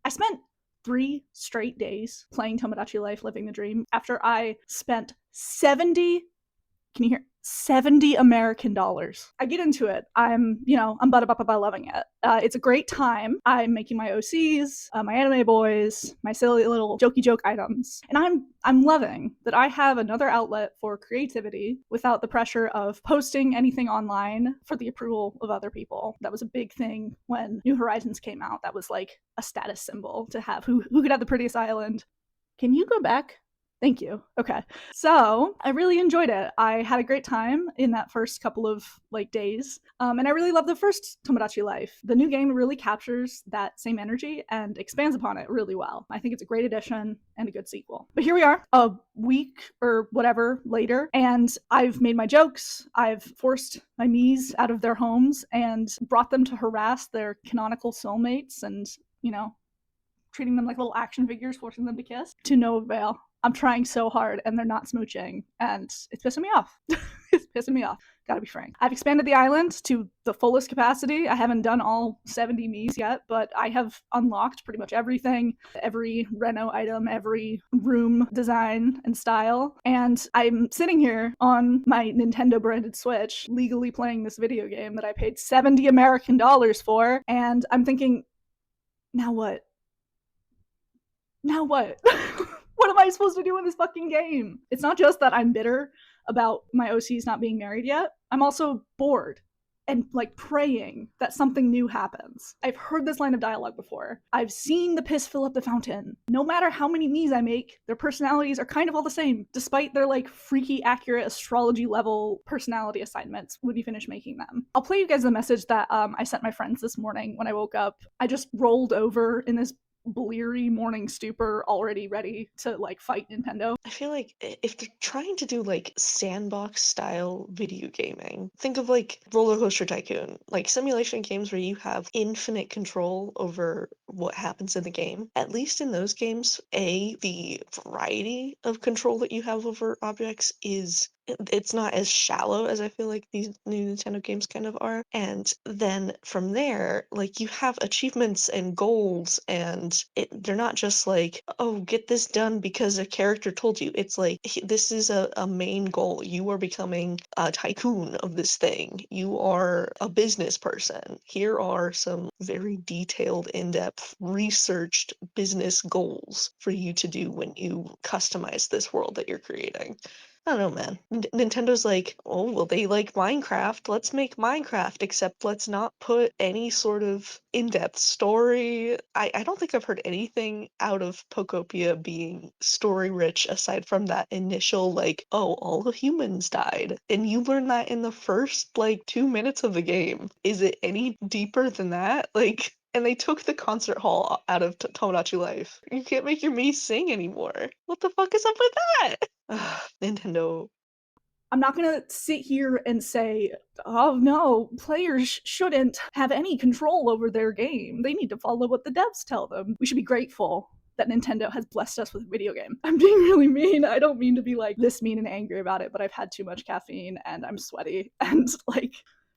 I spent 3 straight days playing Tomodachi Life, living the dream, after I spent 70, can you hear, 70 American dollars. I get into it. I'm butted up about loving it. It's a great time. I'm making my OCs, my anime boys, my silly little jokey joke items. And I'm loving that I have another outlet for creativity without the pressure of posting anything online for the approval of other people. That was a big thing when New Horizons came out. That was like a status symbol to have. Who could have the prettiest island? Can you go back? Thank you. Okay. So I really enjoyed it. I had a great time in that first couple of days. And I really love the first Tomodachi Life. The new game really captures that same energy and expands upon it really well. I think it's a great addition and a good sequel. But here we are, a week or whatever later, and I've made my jokes. I've forced my Miis out of their homes and brought them to harass their canonical soulmates and, treating them like little action figures, forcing them to kiss. To no avail. I'm trying so hard and they're not smooching, and it's pissing me off. It's pissing me off. Gotta be frank. I've expanded the island to the fullest capacity. I haven't done all 70 Miis yet, but I have unlocked pretty much everything, every reno item, every room design and style. And I'm sitting here on my Nintendo branded Switch, legally playing this video game that I paid 70 American dollars for, and I'm thinking, now what? Now what? What am I supposed to do in this fucking game? It's not just that I'm bitter about my OCs not being married yet. I'm also bored and praying that something new happens. I've heard this line of dialogue before. I've seen the piss fill up the fountain. No matter how many Miis I make, their personalities are kind of all the same, despite their freaky accurate astrology level personality assignments when you finish making them. I'll play you guys the message that I sent my friends this morning when I woke up. I just rolled over in this bleary morning stupor, already ready to fight Nintendo. I feel like if they're trying to do sandbox style video gaming, think of Roller Coaster Tycoon, simulation games where you have infinite control over what happens in the game. At least in those games, the variety of control that you have over objects it's not as shallow as I feel like these new Nintendo games kind of are. And then from there, you have achievements and goals, and they're not just oh, get this done because a character told you. It's this is a main goal. You are becoming a tycoon of this thing. You are a business person. Here are some very detailed, in-depth, researched business goals for you to do when you customize this world that you're creating. I don't know, man. Nintendo's oh, well, they like Minecraft. Let's make Minecraft, except let's not put any sort of in-depth story. I don't think I've heard anything out of Pokopia being story-rich aside from that initial, oh, all the humans died. And you learn that in the first, 2 minutes of the game. Is it any deeper than that? And they took the concert hall out of Tomodachi Life. You can't make your Mii sing anymore. What the fuck is up with that? Nintendo. I'm not gonna sit here and say, oh no, players shouldn't have any control over their game. They need to follow what the devs tell them. We should be grateful that Nintendo has blessed us with a video game. I'm being really mean. I don't mean to be this mean and angry about it, but I've had too much caffeine and I'm sweaty and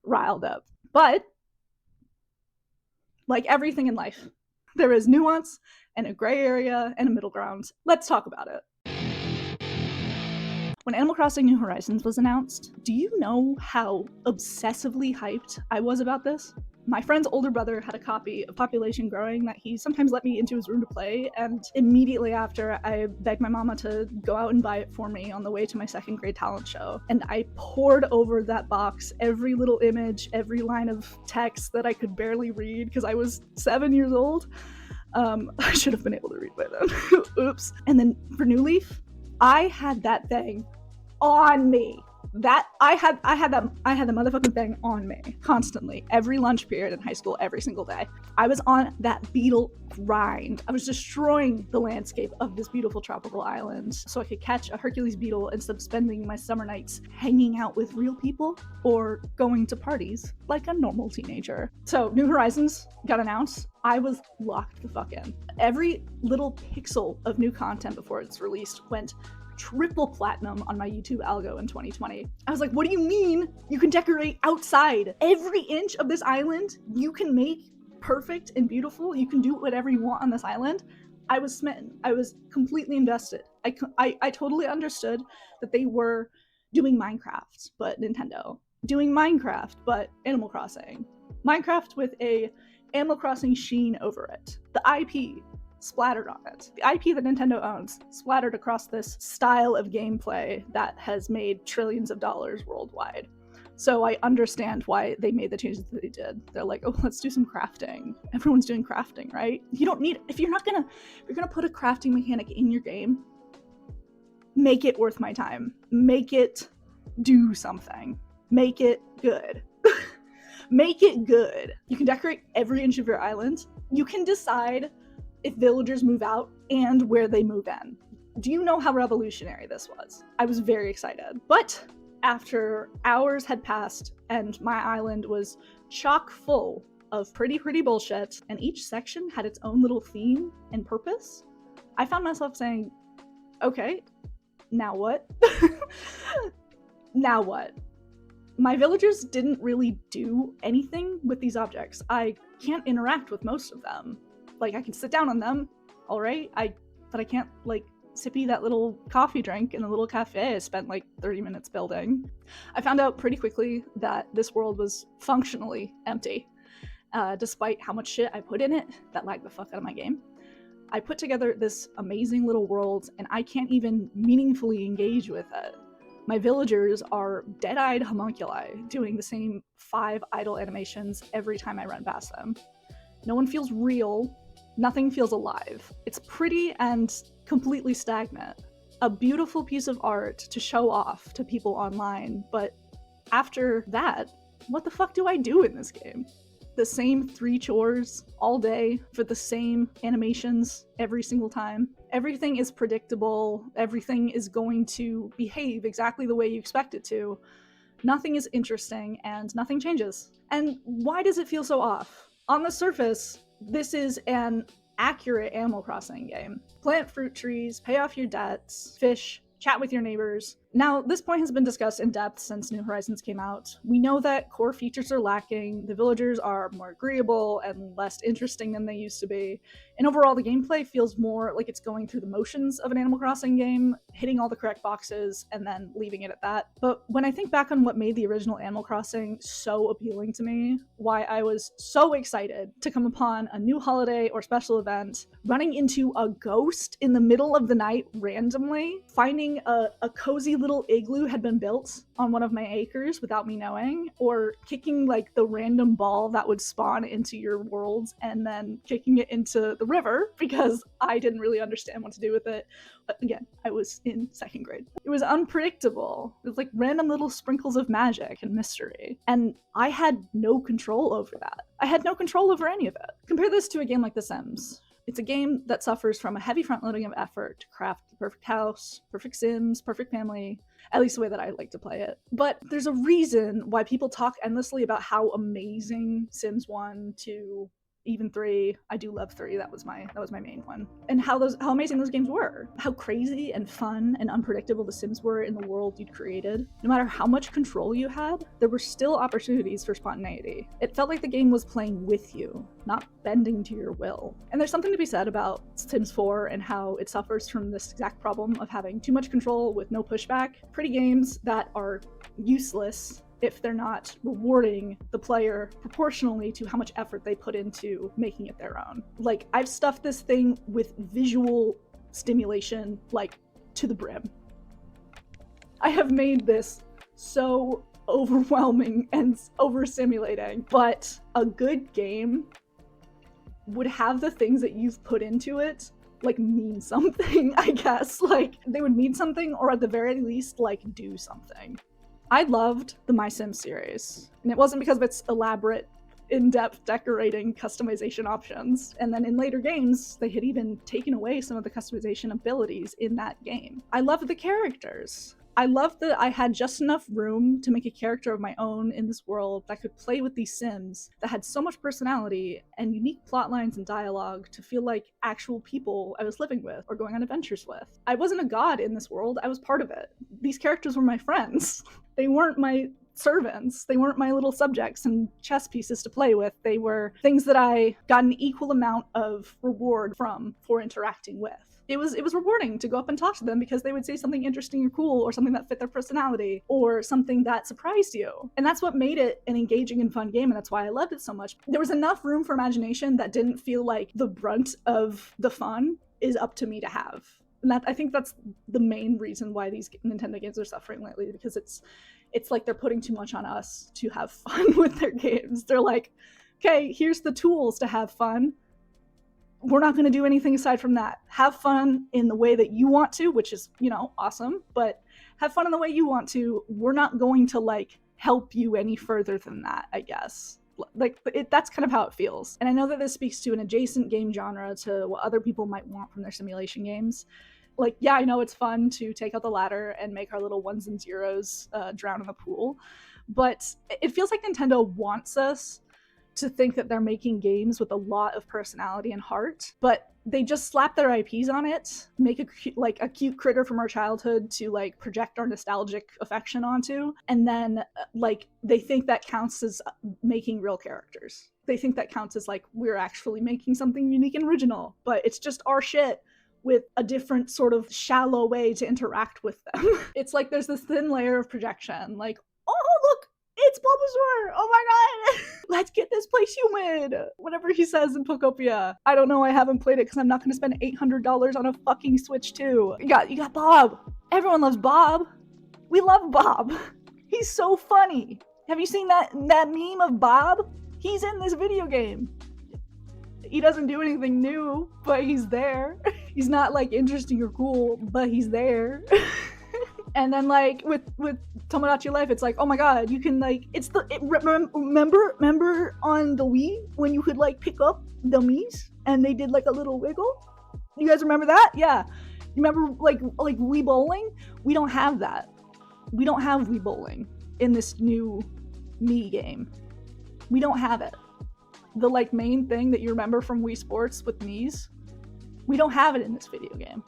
riled up. But like everything in life, there is nuance and a gray area and a middle ground. Let's talk about it. When Animal Crossing New Horizons was announced, do you know how obsessively hyped I was about this? My friend's older brother had a copy of Population Growing that he sometimes let me into his room to play, and immediately after, I begged my mama to go out and buy it for me on the way to my second grade talent show. And I poured over that box every little image, every line of text that I could barely read because I was 7 years old. I should have been able to read by then. Oops. And then for New Leaf, I had that thing on me. I had the motherfucking thing on me constantly, every lunch period in high school, every single day. I was on that beetle grind. I was destroying the landscape of this beautiful tropical island so I could catch a Hercules beetle instead of spending my summer nights hanging out with real people or going to parties like a normal teenager. So New Horizons got announced. I was locked the fuck in. Every little pixel of new content before it's released went triple platinum on my YouTube algo in 2020. I was like, what do you mean you can decorate outside? Every inch of this island you can make perfect and beautiful. You can do whatever you want on this island. I was smitten. I was completely invested. I totally understood that they were doing Minecraft, but Nintendo. Doing Minecraft, but Animal Crossing. Minecraft with a Animal Crossing sheen over it. The IP splattered on it. The IP that Nintendo owns splattered across this style of gameplay that has made trillions of dollars worldwide. So I understand why they made the changes that they did. They're like, oh, let's do some crafting. Everyone's doing crafting, right? You don't need, if you're gonna put a crafting mechanic in your game, make it worth my time. Make it do something. Make it good. Make it good. You can decorate every inch of your island. You can decide if villagers move out and where they move in. Do you know how revolutionary this was? I was very excited. But after hours had passed and my island was chock full of pretty bullshit, and each section had its own little theme and purpose, I found myself saying, okay, now what? Now what? My villagers didn't really do anything with these objects. I can't interact with most of them. Like, I can sit down on them, all right, but I can't, like, sippy that little coffee drink in a little cafe I spent like 30 minutes building. I found out pretty quickly that this world was functionally empty, despite how much shit I put in it that lagged the fuck out of my game. I put together this amazing little world, and I can't even meaningfully engage with it. My villagers are dead-eyed homunculi doing the same 5 idle animations every time I run past them. No one feels real. Nothing feels alive. It's pretty and completely stagnant. A beautiful piece of art to show off to people online, but after that, what the fuck do I do in this game? The same 3 chores all day for the same animations every single time. Everything is predictable. Everything is going to behave exactly the way you expect it to. Nothing is interesting and nothing changes. And why does it feel so off? On the surface, this is an accurate Animal Crossing game. Plant fruit trees, pay off your debts, fish, chat with your neighbors. Now, this point has been discussed in depth since New Horizons came out. We know that core features are lacking, the villagers are more agreeable and less interesting than they used to be, and overall the gameplay feels more like it's going through the motions of an Animal Crossing game, hitting all the correct boxes, and then leaving it at that. But when I think back on what made the original Animal Crossing so appealing to me, why I was so excited to come upon a new holiday or special event, running into a ghost in the middle of the night randomly, finding a cozy little igloo had been built on one of my acres without me knowing, or kicking like the random ball that would spawn into your worlds and then kicking it into the river because I didn't really understand what to do with it. But again, I was in 2nd grade. It was unpredictable. It was like random little sprinkles of magic and mystery. And I had no control over that. I had no control over any of it. Compare this to a game like The Sims. It's a game that suffers from a heavy front-loading of effort to craft the perfect house, perfect Sims, perfect family, at least the way that I like to play it. But there's a reason why people talk endlessly about how amazing Sims 1, 2, even 3, I do love 3, that was my main one, and how amazing those games were, how crazy and fun and unpredictable the Sims were in the world you'd created. No matter how much control you had, there were still opportunities for spontaneity. It felt like the game was playing with you, not bending to your will. And there's something to be said about Sims 4 and how it suffers from this exact problem of having too much control with no pushback. Pretty games that are useless if they're not rewarding the player proportionally to how much effort they put into making it their own. Like, I've stuffed this thing with visual stimulation, like, to the brim. I have made this so overwhelming and overstimulating, but a good game would have the things that you've put into it like mean something, I guess. Like, they would mean something, or at the very least, like, do something. I loved the My Sims series, and it wasn't because of its elaborate, in-depth decorating customization options. And then in later games, they had even taken away some of the customization abilities in that game. I loved the characters. I loved that I had just enough room to make a character of my own in this world that could play with these Sims that had so much personality and unique plot lines and dialogue to feel like actual people I was living with or going on adventures with. I wasn't a god in this world, I was part of it. These characters were my friends. They weren't my servants. They weren't my little subjects and chess pieces to play with. They were things that I got an equal amount of reward from for interacting with. It was rewarding to go up and talk to them because they would say something interesting or cool, or something that fit their personality, or something that surprised you. And that's what made it an engaging and fun game, and that's why I loved it so much. There was enough room for imagination that didn't feel like the brunt of the fun is up to me to have. And I think that's the main reason why these Nintendo games are suffering lately, because it's like they're putting too much on us to have fun with their games. They're like, okay, here's the tools to have fun. We're not going to do anything aside from that. Have fun in the way that you want to, which is, awesome, but have fun in the way you want to. We're not going to, like, help you any further than that, I guess. Like, that's kind of how it feels. And I know that this speaks to an adjacent game genre to what other people might want from their simulation games. Like, yeah, I know it's fun to take out the ladder and make our little ones and zeros drown in the pool, but it feels like Nintendo wants us to think that they're making games with a lot of personality and heart, but they just slap their IPs on it, make a cute critter from our childhood to, like, project our nostalgic affection onto, and then, like, they think that counts as making real characters. They think that counts as, like, we're actually making something unique and original, but it's just our shit with a different sort of shallow way to interact with them. It's like there's this thin layer of projection, like, oh, look, it's Bulbasaur! Oh my god! Let's get this place humid! Whatever he says in Pokopia. I don't know, I haven't played it because I'm not going to spend $800 on a fucking Switch 2. You got Bob. Everyone loves Bob. We love Bob. He's so funny. Have you seen that meme of Bob? He's in this video game. He doesn't do anything new, but he's there. He's not, like, interesting or cool, but he's there. And then, like, with Tomodachi Life, it's like, oh my god, you can, like, remember on the Wii when you could, like, pick up the Miis and they did, like, a little wiggle? You guys remember that? Yeah. You remember, like Wii bowling? We don't have that. We don't have Wii bowling in this new Mii game. We don't have it. The, like, main thing that you remember from Wii Sports with Miis, we don't have it in this video game.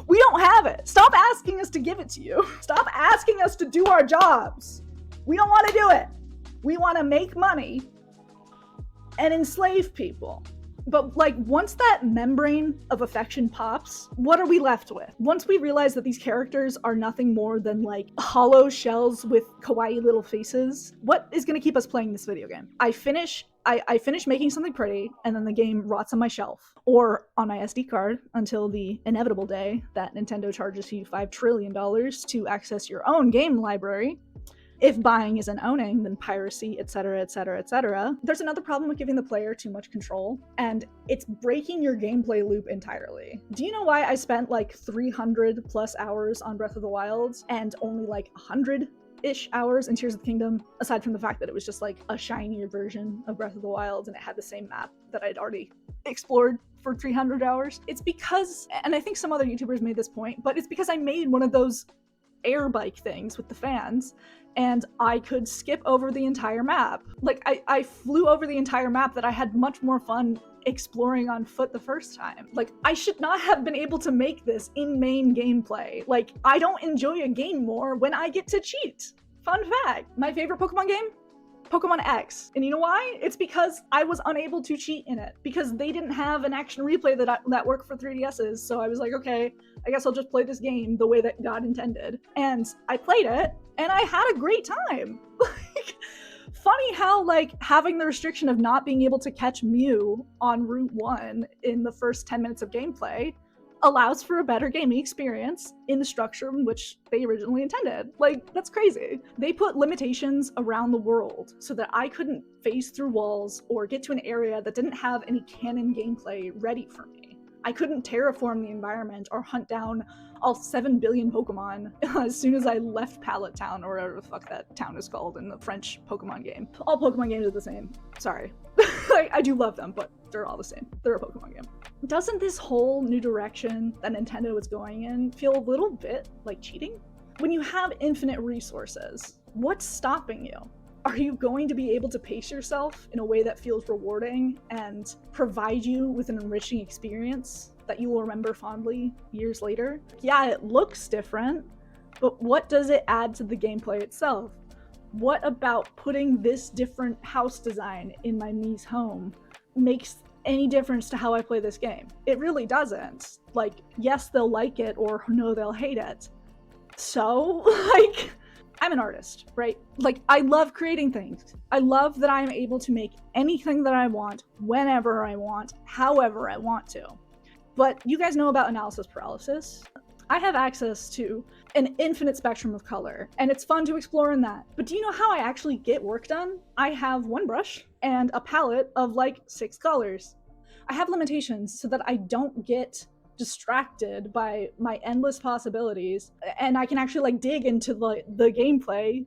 We don't have it. Stop asking us to give it to you. Stop asking us to do our jobs. We don't want to do it. We want to make money and enslave people. But, like, once that membrane of affection pops, what are we left with? Once we realize that these characters are nothing more than, like, hollow shells with kawaii little faces, what is going to keep us playing this video game? I finish making something pretty, and then the game rots on my shelf or on my SD card until the inevitable day that Nintendo charges you $5 trillion to access your own game library. If buying isn't owning, then piracy, etc., etc., etc. There's another problem with giving the player too much control, and it's breaking your gameplay loop entirely. Do you know why I spent like 300 plus hours on Breath of the Wild and only like 100-ish hours in Tears of the Kingdom, aside from the fact that it was just like a shinier version of Breath of the Wild and it had the same map that I'd already explored for 300 hours? It's because, and I think some other YouTubers made this point, but it's because I made one of those air bike things with the fans, and I could skip over the entire map. Like, I flew over the entire map that I had much more fun exploring on foot the first time. Like, I should not have been able to make this in main gameplay. Like, I don't enjoy a game more when I get to cheat. Fun fact, my favorite Pokemon game? Pokemon X. And you know why? It's because I was unable to cheat in it, because they didn't have an action replay that worked for 3DSs. So I was like, okay, I guess I'll just play this game the way that God intended. And I played it, and I had a great time. Like, funny how, like, having the restriction of not being able to catch Mew on Route 1 in the first 10 minutes of gameplay allows for a better gaming experience in the structure in which they originally intended. Like, that's crazy. They put limitations around the world so that I couldn't phase through walls or get to an area that didn't have any canon gameplay ready for me. I couldn't terraform the environment or hunt down all 7 billion Pokemon as soon as I left Pallet Town, or whatever the fuck that town is called in the French Pokemon game. All Pokemon games are the same. Sorry. I do love them, but they're all the same. They're a Pokemon game. Doesn't this whole new direction that Nintendo is going in feel a little bit like cheating? When you have infinite resources, what's stopping you? Are you going to be able to pace yourself in a way that feels rewarding and provide you with an enriching experience that you will remember fondly years later? Yeah, it looks different, But what does it add to the gameplay itself? What about putting this different house design in my Mii's home makes any difference to how I play this game? It really doesn't. Like, yes, they'll like it, or no, they'll hate it. So, like, I'm an artist, right? Like, I love creating things. I love that I'm able to make anything that I want, whenever I want, however I want to. But you guys know about analysis paralysis. I have access to an infinite spectrum of color, and it's fun to explore in that. But do you know how I actually get work done? I have one brush and a palette of like 6 colors. I have limitations so that I don't get distracted by my endless possibilities, and I can actually like dig into the gameplay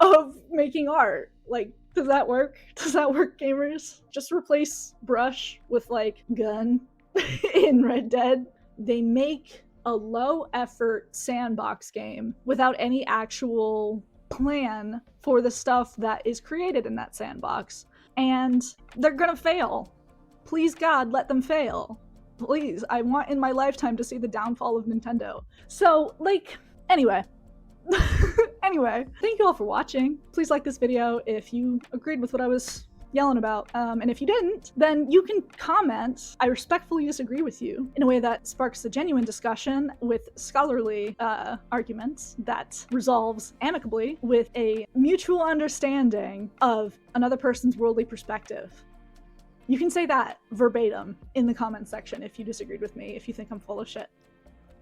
of making art. Like, does that work? Does that work, gamers? Just replace brush with like gun in Red Dead. They make a low effort sandbox game without any actual plan for the stuff that is created in that sandbox. And they're gonna fail. Please God, let them fail. Please, I want in my lifetime to see the downfall of Nintendo. So, like, anyway. Anyway, thank you all for watching. Please like this video if you agreed with what I was yelling about. And if you didn't, then you can comment. I respectfully disagree with you in a way that sparks a genuine discussion with scholarly arguments that resolves amicably with a mutual understanding of another person's worldly perspective. You can say that verbatim in the comment section if you disagreed with me, if you think I'm full of shit.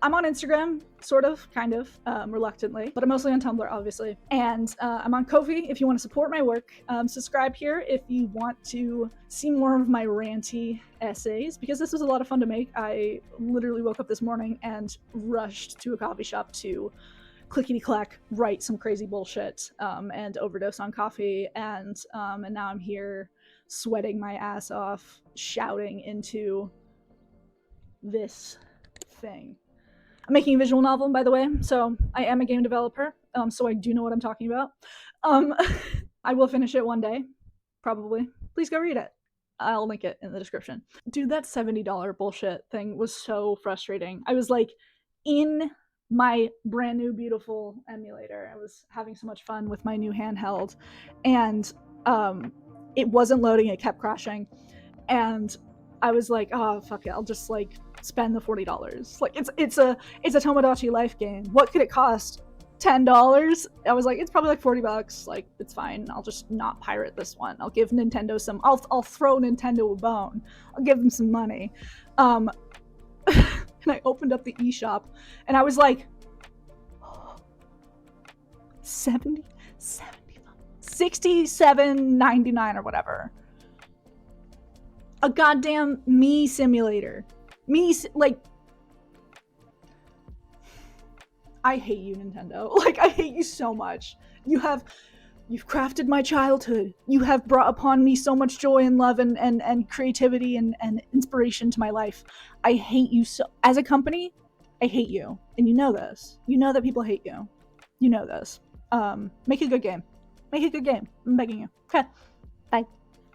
I'm on Instagram, sort of, kind of, reluctantly, but I'm mostly on Tumblr, obviously. And I'm on Ko-fi if you want to support my work. Subscribe here if you want to see more of my ranty essays, because this was a lot of fun to make. I literally woke up this morning and rushed to a coffee shop to clickety-clack write some crazy bullshit and overdose on coffee. And now I'm here sweating my ass off, shouting into this thing. I'm making a visual novel, by the way, so I am a game developer, so I do know what I'm talking about. I will finish it one day, probably. Please go read it. I'll link it in the description. Dude, that $70 bullshit thing was so frustrating. I was like, in my brand new beautiful emulator, I was having so much fun with my new handheld, and it wasn't loading, it kept crashing, and I was like, oh fuck it, I'll just like spend the $40. Like, it's a Tomodachi Life game. What could it cost? $10? I was like, it's probably like $40. Like, it's fine. I'll just not pirate this one. I'll give Nintendo some. I'll throw Nintendo a bone. I'll give them some money. And I opened up the eShop, and I was like, $67.99 or whatever. A goddamn Mii simulator. Like, I hate you, Nintendo. Like, I hate you so much. You've crafted my childhood. You have brought upon me so much joy and love and creativity and inspiration to my life. I hate you so. As a company, I hate you. And you know this. You know that people hate you. You know this. Make a good game. Make a good game. I'm begging you. Okay. Bye.